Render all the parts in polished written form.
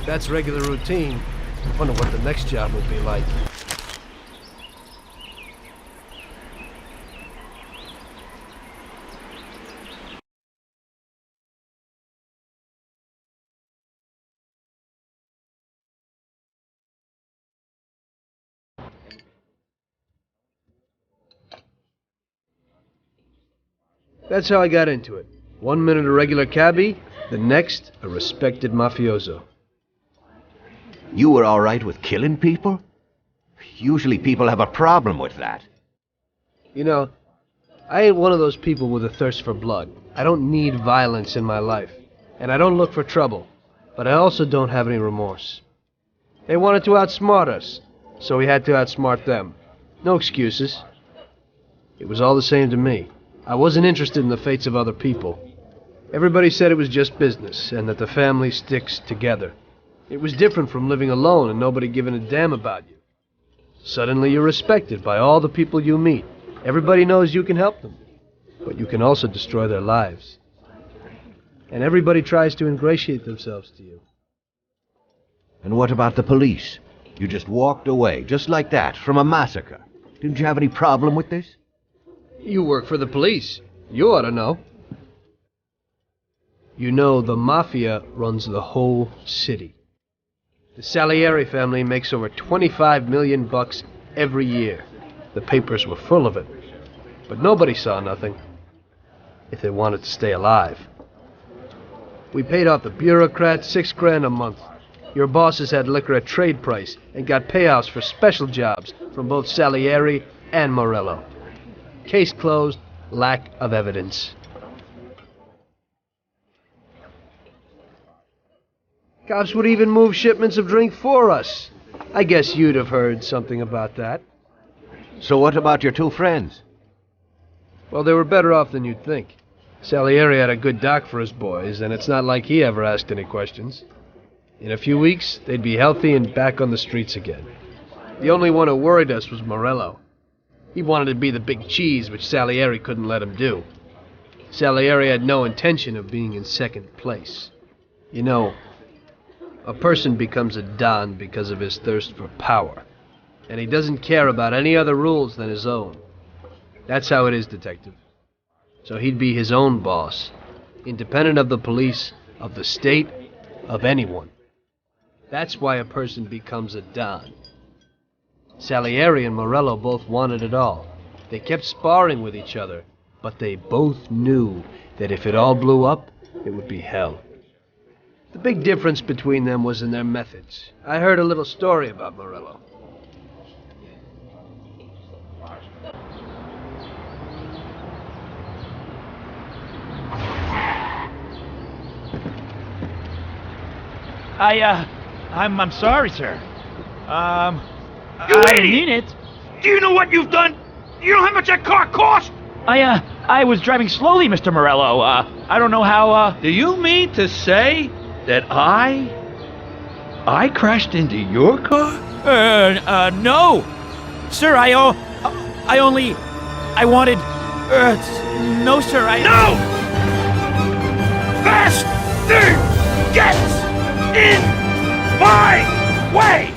That's regular routine. Wonder what the next job will be like. That's how I got into it. 1 minute a regular cabbie, the next a respected mafioso. You were all right with killing people? Usually people have a problem with that. You know, I ain't one of those people with a thirst for blood. I don't need violence in my life, and I don't look for trouble, but I also don't have any remorse. They wanted to outsmart us, so we had to outsmart them. No excuses. It was all the same to me. I wasn't interested in the fates of other people. Everybody said it was just business, and that the family sticks together. It was different from living alone and nobody giving a damn about you. Suddenly you're respected by all the people you meet. Everybody knows you can help them, but you can also destroy their lives. And everybody tries to ingratiate themselves to you. And what about the police? You just walked away, just like that, from a massacre. Didn't you have any problem with this? You work for the police. You ought to know. You know, the Mafia runs the whole city. The Salieri family makes over 25 million bucks every year. The papers were full of it. But nobody saw nothing. If they wanted to stay alive. We paid off the bureaucrats $6 grand a month. Your bosses had liquor at trade price and got payouts for special jobs from both Salieri and Morello. Case closed, lack of evidence. Cops would even move shipments of drink for us. I guess you'd have heard something about that. So what about your two friends? Well, they were better off than you'd think. Salieri had a good doc for his boys, and it's not like he ever asked any questions. In a few weeks, they'd be healthy and back on the streets again. The only one who worried us was Morello. He wanted to be the big cheese, which Salieri couldn't let him do. Salieri had no intention of being in second place. You know, a person becomes a Don because of his thirst for power, and he doesn't care about any other rules than his own. That's how it is, Detective. So he'd be his own boss, independent of the police, of the state, of anyone. That's why a person becomes a Don. Salieri and Morello both wanted it all. They kept sparring with each other, but they both knew that if it all blew up, it would be hell. The big difference between them was in their methods. I heard a little story about Morello. I'm sorry, sir. You I idiot! mean it. Do you know what you've done? You know how much that car cost? I was driving slowly, Mr. Morello. I don't know how, Do you mean to say that I crashed into your car? no. Sir, I wanted, no, sir, No! Fast thing gets in my way!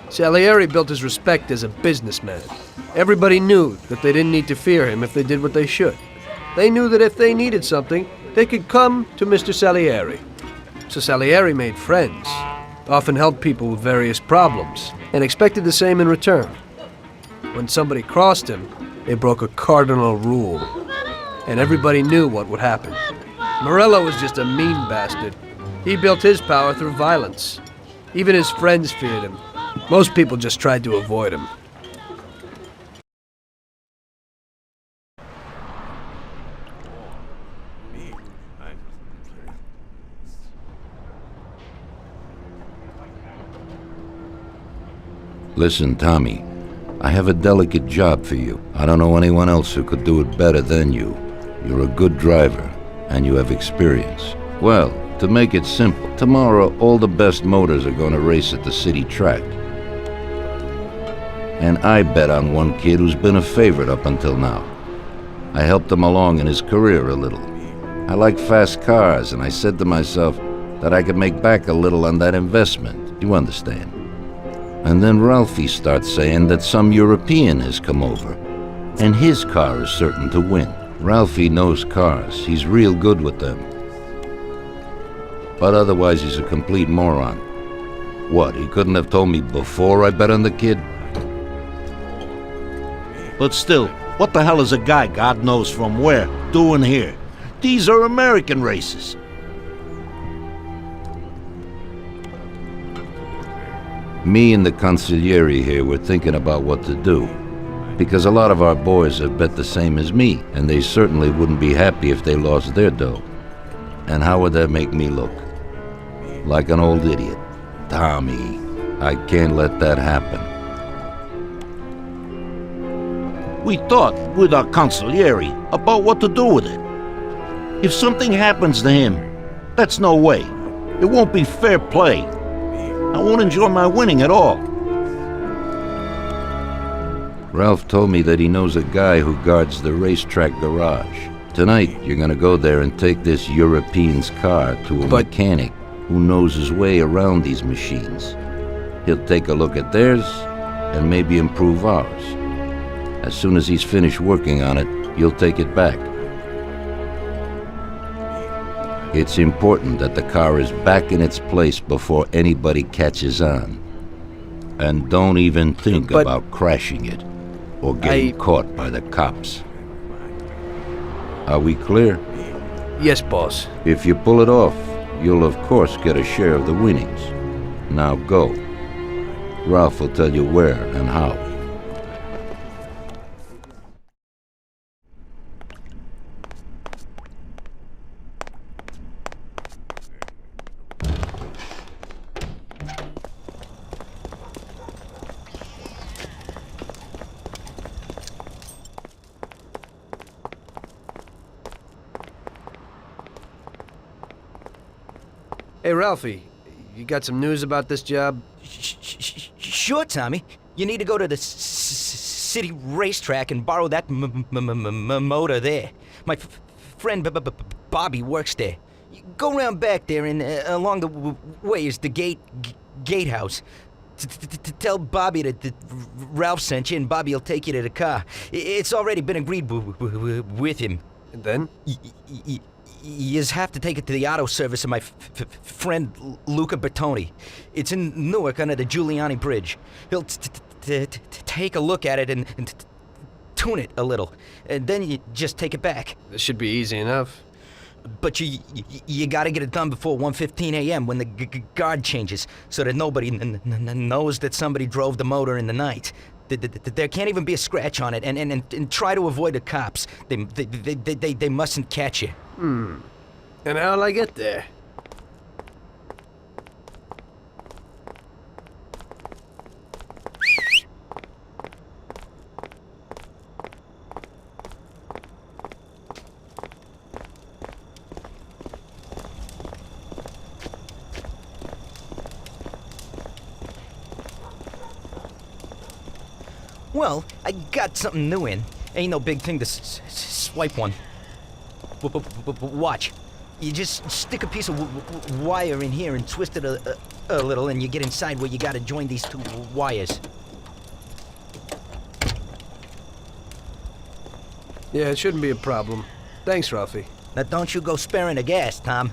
Salieri built his respect as a businessman. Everybody knew that they didn't need to fear him if they did what they should. They knew that if they needed something, they could come to Mr. Salieri. So Salieri made friends, often helped people with various problems, and expected the same in return. When somebody crossed him, they broke a cardinal rule, and everybody knew what would happen. Morello was just a mean bastard. He built his power through violence. Even his friends feared him. Most people just tried to avoid him. Listen, Tommy, I have a delicate job for you. I don't know anyone else who could do it better than you. You're a good driver, and you have experience. Well, to make it simple, tomorrow all the best motors are going to race at the city track. And I bet on one kid who's been a favorite up until now. I helped him along in his career a little. I like fast cars, and I said to myself that I could make back a little on that investment. You understand? And then Ralphie starts saying that some European has come over, and his car is certain to win. Ralphie knows cars. He's real good with them. But otherwise he's a complete moron. What, he couldn't have told me before I bet on the kid? But still, what the hell is a guy, God knows from where, doing here? These are American races. Me and the consigliere here were thinking about what to do, because a lot of our boys have bet the same as me, and they certainly wouldn't be happy if they lost their dough. And how would that make me look? Like an old idiot. Tommy, I can't let that happen. We thought with our consigliere about what to do with it. If something happens to him, that's no way. It won't be fair play. I won't enjoy my winning at all. Ralph told me that he knows a guy who guards the racetrack garage. Tonight, you're gonna go there and take this European's car to a mechanic who knows his way around these machines. He'll take a look at theirs and maybe improve ours. As soon as he's finished working on it, you'll take it back. It's important that the car is back in its place before anybody catches on. And don't even think about crashing it or getting caught by the cops. Are we clear? Yes, boss. If you pull it off, you'll of course get a share of the winnings. Now go. Ralph will tell you where and how. Hey, Ralphie, you got some news about this job? Sure, Tommy. You need to go to the city racetrack and borrow that motor there. My friend Bobby works there. Go around back there and along the way is the gatehouse. Tell Bobby that Ralph sent you and Bobby will take you to the car. It's already been agreed with him. And then? You just have to take it to the auto service of my friend Luca Bertoni. It's in Newark under the Giuliani Bridge. He'll take a look at it and tune it a little, and then you just take it back. This should be easy enough. But you gotta get it done before 1:15 a.m. when the guard changes, so that nobody knows that somebody drove the motor in the night. There can't even be a scratch on it, and try to avoid the cops. They mustn't catch you. And how'll I get there? Well, I got something new in. Ain't no big thing to swipe one. Watch. You just stick a piece of wire in here and twist it a little, and you get inside where you gotta join these two wires. Yeah, it shouldn't be a problem. Thanks, Ralphie. Now don't you go sparing the gas, Tom.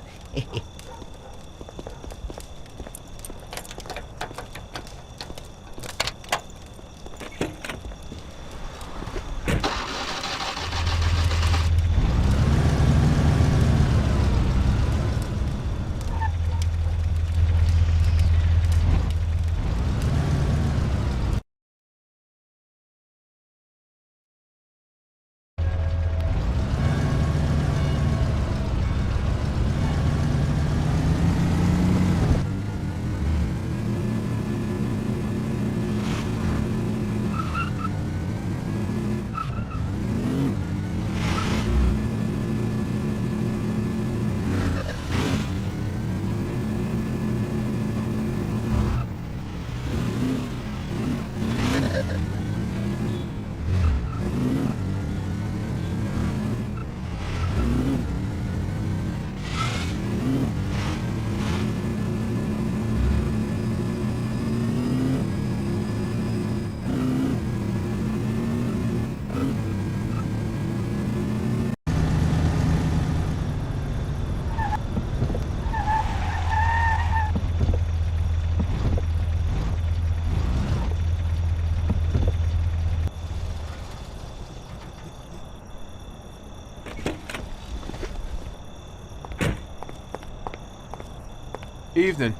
Evening.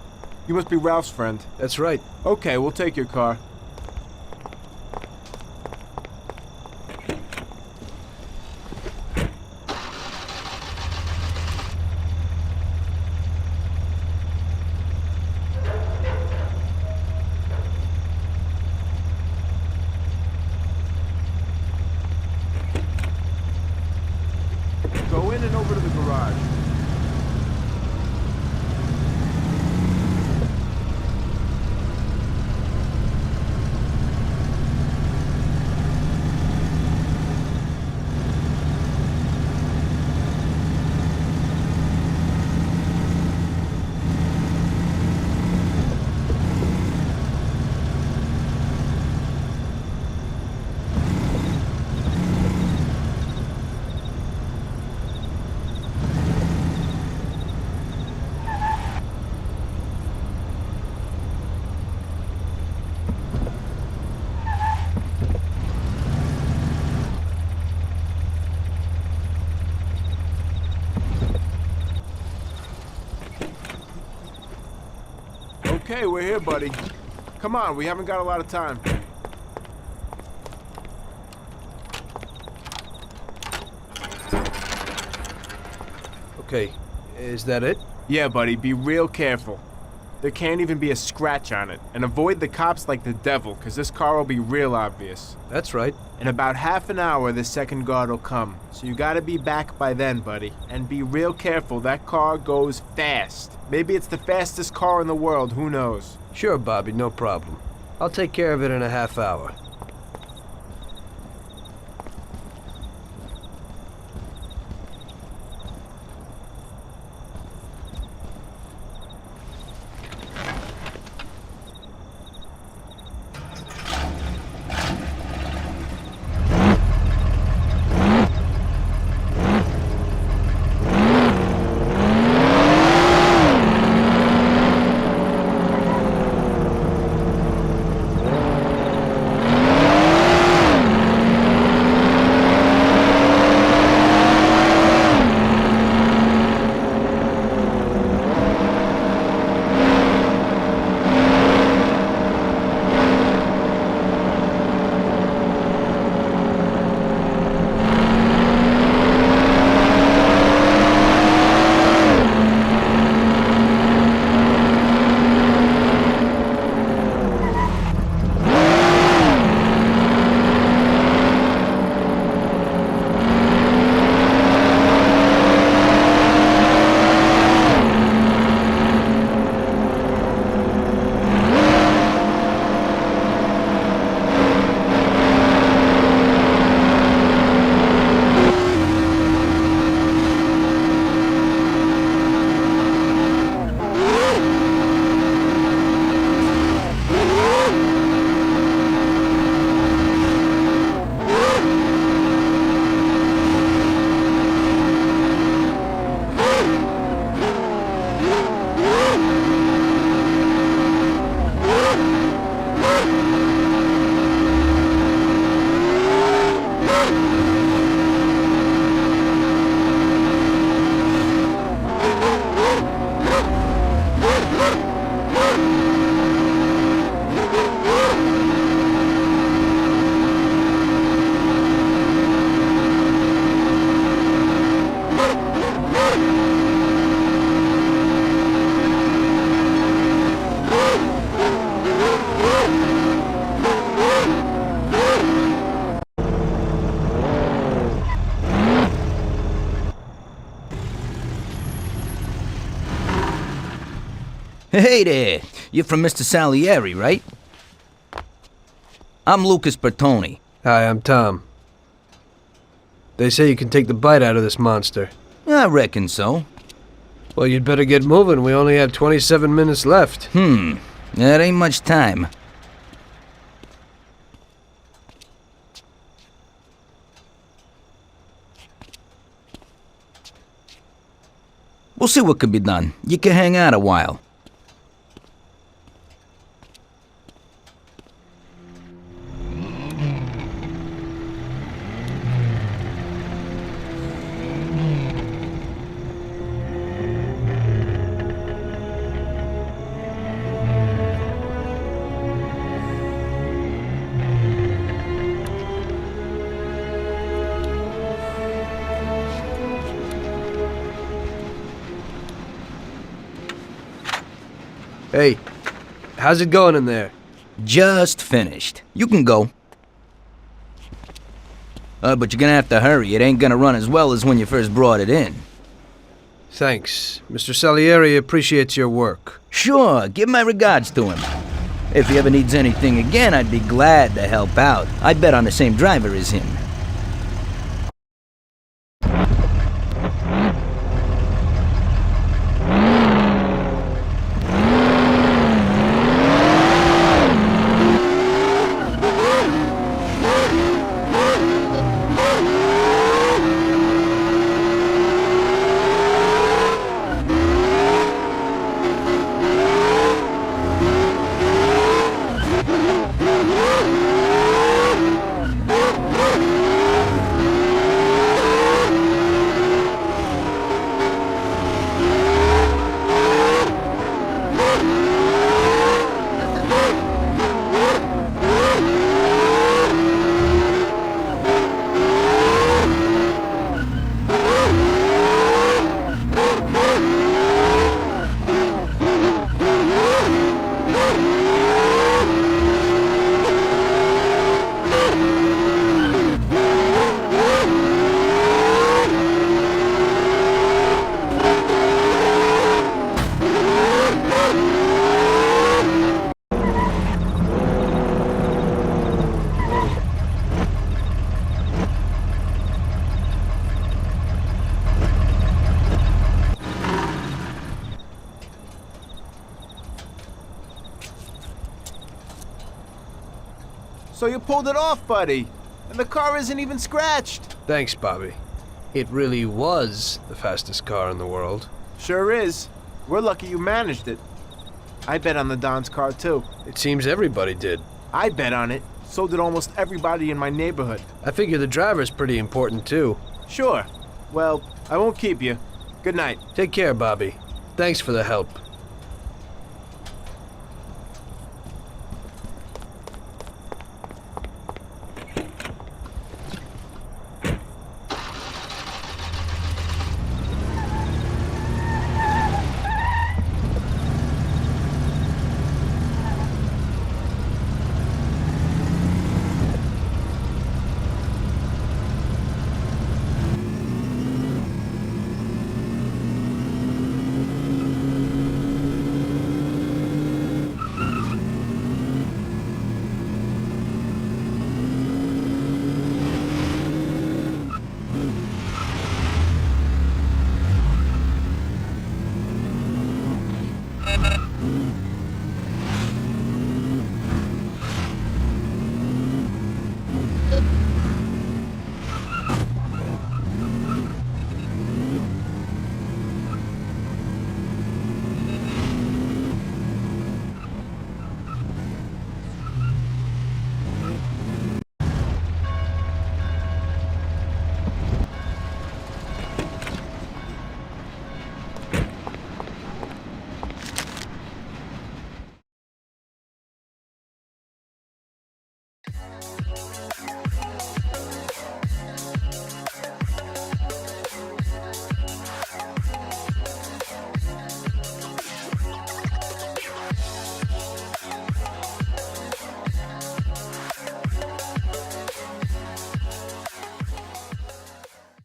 You must be Ralph's friend. That's right. Okay, we'll take your car. Go in and over to the garage. Okay, we're here, buddy. Come on, we haven't got a lot of time. Okay, is that it? Yeah, buddy, be real careful. There can't even be a scratch on it. And avoid the cops like the devil, because this car will be real obvious. That's right. In about half an hour, the second guard will come. So you gotta be back by then, buddy. And be real careful, that car goes fast. Maybe it's the fastest car in the world, who knows? Sure, Bobby, no problem. I'll take care of it in a half hour. Hey there, you're from Mr. Salieri, right? I'm Lucas Bertoni. Hi, I'm Tom. They say you can take the bite out of this monster. I reckon so. Well, you'd better get moving. We only have 27 minutes left. That ain't much time. We'll see what can be done. You can hang out a while. Hey, how's it going in there? Just finished. You can go. But you're gonna have to hurry. It ain't gonna run as well as when you first brought it in. Thanks. Mr. Salieri appreciates your work. Sure, give my regards to him. If he ever needs anything again, I'd be glad to help out. I bet on the same driver as him. So you pulled it off, buddy. And the car isn't even scratched. Thanks, Bobby. It really was the fastest car in the world. Sure is. We're lucky you managed it. I bet on the Don's car, too. It seems everybody did. I bet on it. So did almost everybody in my neighborhood. I figure the driver's pretty important, too. Sure. Well, I won't keep you. Good night. Take care, Bobby. Thanks for the help.